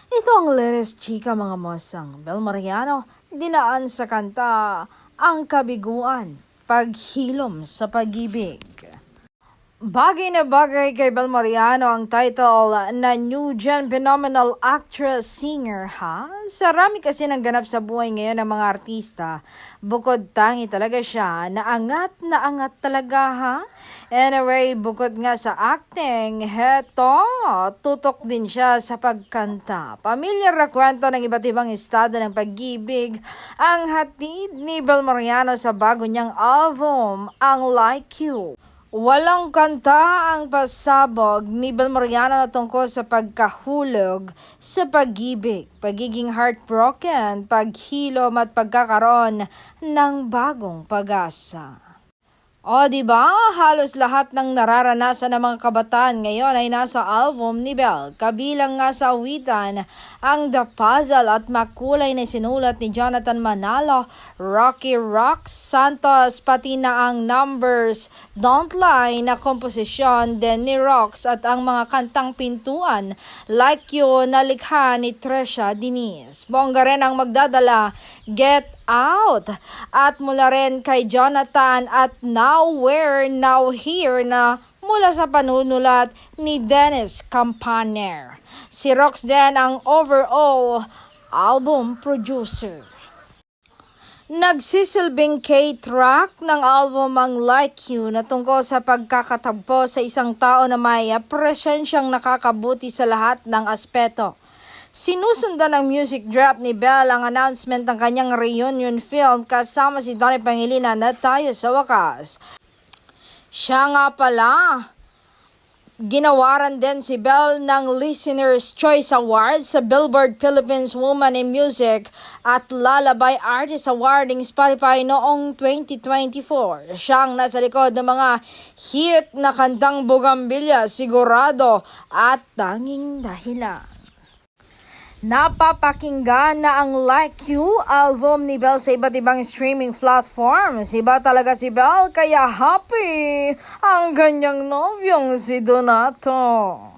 Ito ang latest chika mga mosang. Bel Mariano, dinaan sa kanta ang kabiguan, paghilom sa pag-ibig. Bagay na bagay kay Bel Mariano ang title na New Gen Phenomenal Actress Singer ha. Sarami kasi nang ganap sa buhay ngayon ng mga artista. Bukod tangi talaga siya, naangat talaga ha. Anyway, bukod nga sa acting, heto, tutok din siya sa pagkanta. Pamilyar na kwento ng iba't ibang estado ng pag-ibig ang hatid ni Bel Mariano sa bago niyang album, ang Like You. Walang kanta ang pasabog ni Bel Mariano na tungkol sa pagkahulog sa pag-ibig, pagiging heartbroken, paghilom at pagkakaroon ng bagong pag-asa. O diba, halos lahat ng nararanasan ng mga kabataan ngayon ay nasa album ni Bel. Kabilang nga sa awitan ang The Puzzle at makulay na sinulat ni Jonathan Manalo, Rocky Rock Santos, pati na ang Numbers, Don't Lie na komposisyon din ni Rox at ang mga kantang pintuan Like You na likha ni Tresha Diniz. Bongga rin ang magdadala, Get Out at mula rin kay Jonathan at Now Where, Now Here na mula sa panunulat ni Dennis Campaner. Si Rox din ang overall album producer. Nagsisilbing K-track ng album ang Like You na tungkol sa pagkakatagpo sa isang tao na may presensyang nakakabuti sa lahat ng aspeto. Sinusundan ng music drop ni Bel ang announcement ng kanyang reunion film kasama si Donnie Pangilinan na Tayo sa Wakas. Siya nga pala, ginawaran din si Bel ng Listener's Choice Award sa Billboard Philippines Woman in Music at Lullaby Artist Award ng Spotify noong 2024. Siyang nasa likod ng mga hit na kantang Bugambilya, Sigurado at Tanging Dahilan. Napapakinggan na ang Like You album ni Bel sa iba't ibang streaming platforms. Iba talaga si Bel kaya happy ang kanyang nobyong si Donato.